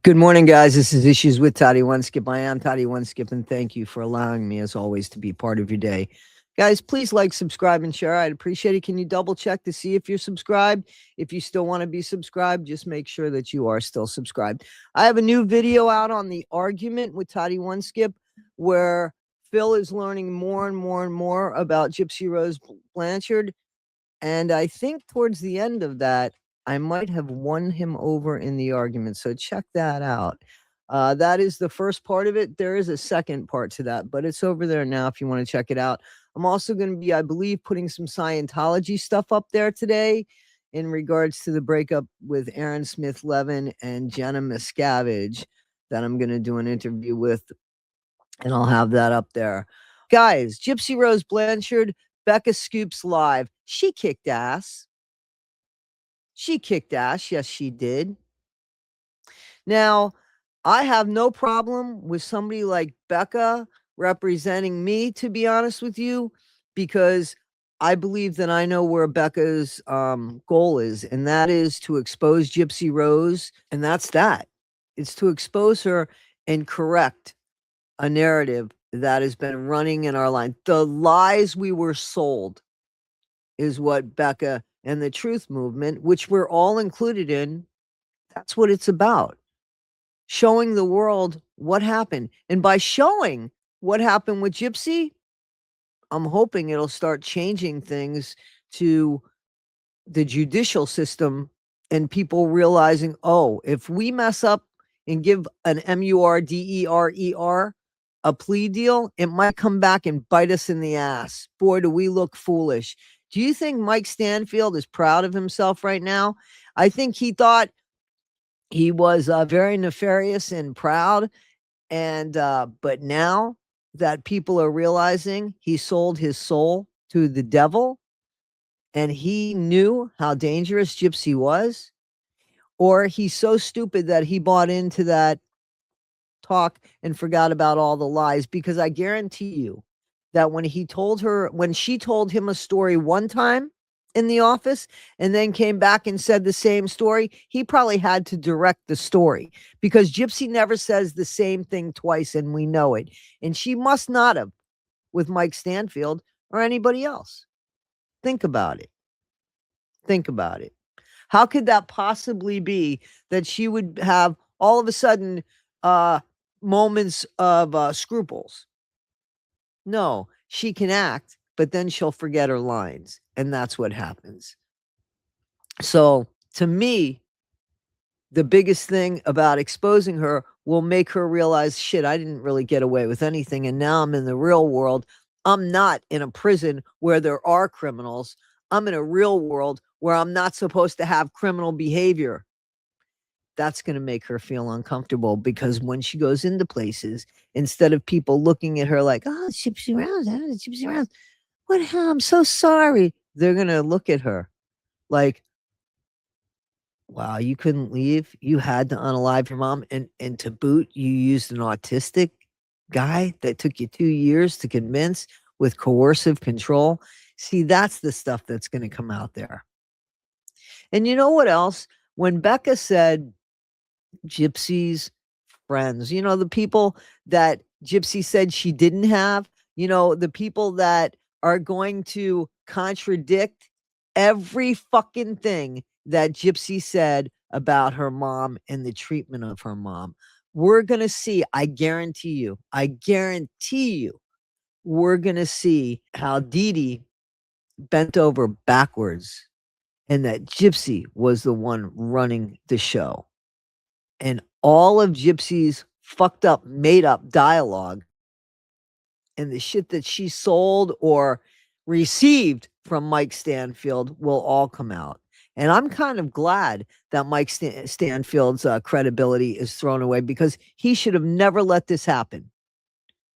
Good morning, guys. This is Issues with Toddy One Skip. I am Toddy One Skip, and thank you for allowing me, as always, to be part of your day. Guys, please like, subscribe, and share. I'd appreciate it. Can you double check to see if you're subscribed? If you still want to be subscribed, just make sure that you are still subscribed. I have a new video out on the argument with Toddy One Skip, where Phil is learning more and more and more about Gypsy Rose Blanchard. And I think towards the end of that, I might have won him over in the argument. So check that out. That is the first part of it. There is a second part to that, but it's over there now if you want to check it out. I'm also going to be, I believe, putting some Scientology stuff up there today in regards to the breakup with Aaron Smith Levin and Jenna Miscavige that I'm going to do an interview with, and I'll have that up there. Guys, Gypsy Rose Blanchard, Becca Scoops Live. She kicked ass. She kicked ass. Yes, she did. Now, I have no problem with somebody like Becca representing me, to be honest with you, because I believe that I know where Becca's goal is, and that is to expose Gypsy Rose, and that's that. It's to expose her and correct a narrative that has been running in our line. The lies we were sold is what Becca and the Truth Movement, which we're all included in, that's what it's about. Showing the world what happened. And by showing what happened with Gypsy, I'm hoping it'll start changing things to the judicial system and people realizing, oh, if we mess up and give an MURDERER a plea deal, it might come back and bite us in the ass. Boy, do we look foolish. Do you think Mike Stanfield is proud of himself right now? I think he thought he was very nefarious and proud. And but now that people are realizing he sold his soul to the devil and he knew how dangerous Gypsy was, or he's so stupid that he bought into that talk and forgot about all the lies, because I guarantee you that when she told him a story one time in the office and then came back and said the same story, he probably had to direct the story, because Gypsy never says the same thing twice, and we know it. And she must not have with Mike Stanfield or anybody else. Think about it. Think about it. How could that possibly be that she would have all of a sudden moments of scruples? No, she can act, but then she'll forget her lines. And that's what happens. So to me, the biggest thing about exposing her will make her realize, shit, I didn't really get away with anything. And now I'm in the real world. I'm not in a prison where there are criminals. I'm in a real world where I'm not supposed to have criminal behavior. That's going to make her feel uncomfortable, because when she goes into places, instead of people looking at her like, oh, Gypsy Rose, Gypsy Rose, what hell? I'm so sorry. They're going to look at her like, wow, you couldn't leave. You had to unalive your mom. And to boot, you used an autistic guy that took you 2 years to convince with coercive control. See, that's the stuff that's going to come out there. And you know what else? When Becca said Gypsy's friends, the people that Gypsy said she didn't have, the people that are going to contradict every fucking thing that Gypsy said about her mom and the treatment of her mom. We're going to see, I guarantee you, we're going to see how Dee bent over backwards and that Gypsy was the one running the show. And all of Gypsy's fucked up, made up dialogue and the shit that she sold or received from Mike Stanfield will all come out. And I'm kind of glad that Mike Stanfield's credibility is thrown away, because he should have never let this happen.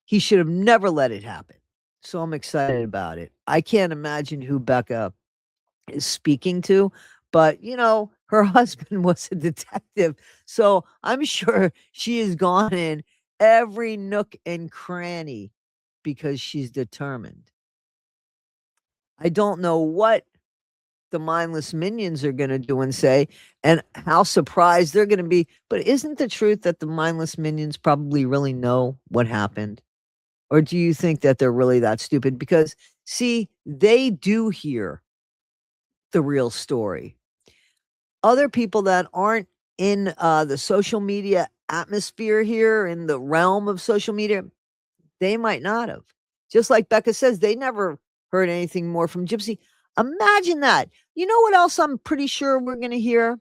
He should have never let it happen. So I'm excited about it. I can't imagine who Becca is speaking to, but her husband was a detective, so I'm sure she has gone in every nook and cranny because she's determined. I don't know what the mindless minions are going to do and say, and how surprised they're going to be. But isn't the truth that the mindless minions probably really know what happened? Or do you think that they're really that stupid? Because, see, they do hear the real story. Other people that aren't in the social media atmosphere here, in the realm of social media, they might not have. Just like Becca says, they never heard anything more from Gypsy. Imagine that. You know what else I'm pretty sure we're going to hear?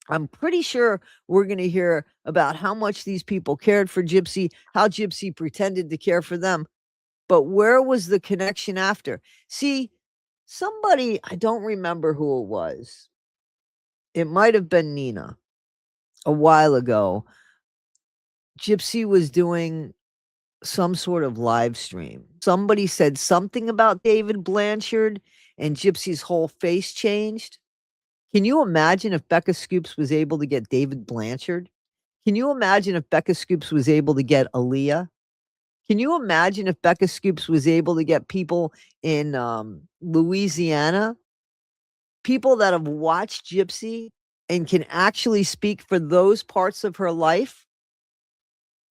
I'm pretty sure we're going to hear about how much these people cared for Gypsy, how Gypsy pretended to care for them. But where was the connection after? See, somebody, I don't remember who it was. It might have been Nina a while ago. Gypsy was doing some sort of live stream. Somebody said something about David Blanchard, and Gypsy's whole face changed. Can you imagine if Becca Scoops was able to get David Blanchard? Can you imagine if Becca Scoops was able to get Aaliyah? Can you imagine if Becca Scoops was able to get people in Louisiana, people that have watched Gypsy and can actually speak for those parts of her life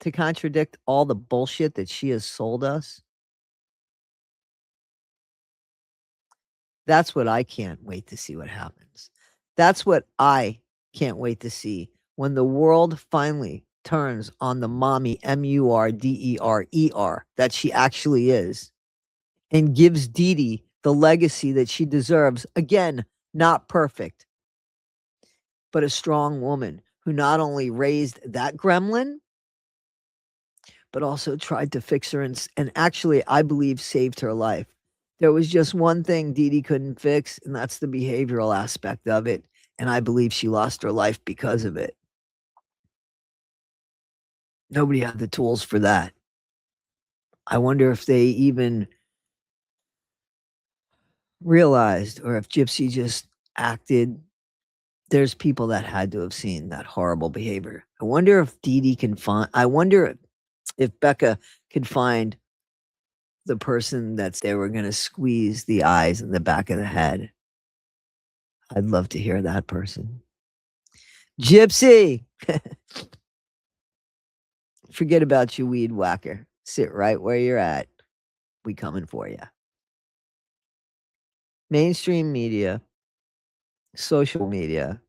to contradict all the bullshit that she has sold us? That's what I can't wait to see what happens. That's what I can't wait to see when the world finally turns on the mommy, Murderer, that she actually is, and gives Dee Dee the legacy that she deserves. Again, not perfect, but a strong woman who not only raised that gremlin, but also tried to fix her and actually, I believe, saved her life. There was just one thing Dee Dee couldn't fix, and that's the behavioral aspect of it. And I believe she lost her life because of it. Nobody had the tools for that. I wonder if they even realized, or if Gypsy just acted. There's people that had to have seen that horrible behavior. I wonder if Dee Dee can find, I wonder if Becca could find the person that's they were going to squeeze the eyes in the back of the head. I'd love to hear that person. Gypsy, forget about you, weed whacker. Sit right where you're at. We coming for you. Mainstream media, social media,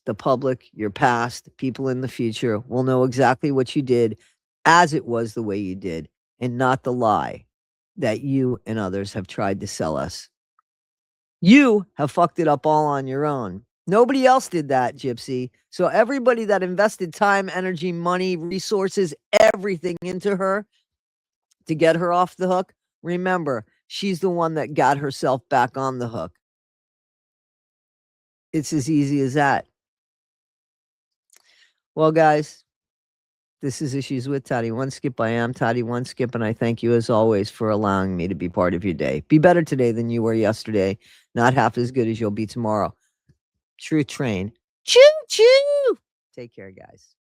the public, your past, people in the future will know exactly what you did as it was the way you did, and not the lie that you and others have tried to sell us. You have fucked it up all on your own. Nobody else did that, Gypsy. So everybody that invested time, energy, money, resources, everything into her to get her off the hook, remember, she's the one that got herself back on the hook. It's as easy as that. Well, guys, this is Issues with Toddy One Skip. I am Toddy One Skip, and I thank you as always for allowing me to be part of your day. Be better today than you were yesterday. Not half as good as you'll be tomorrow. True train. Choo choo. Take care, guys.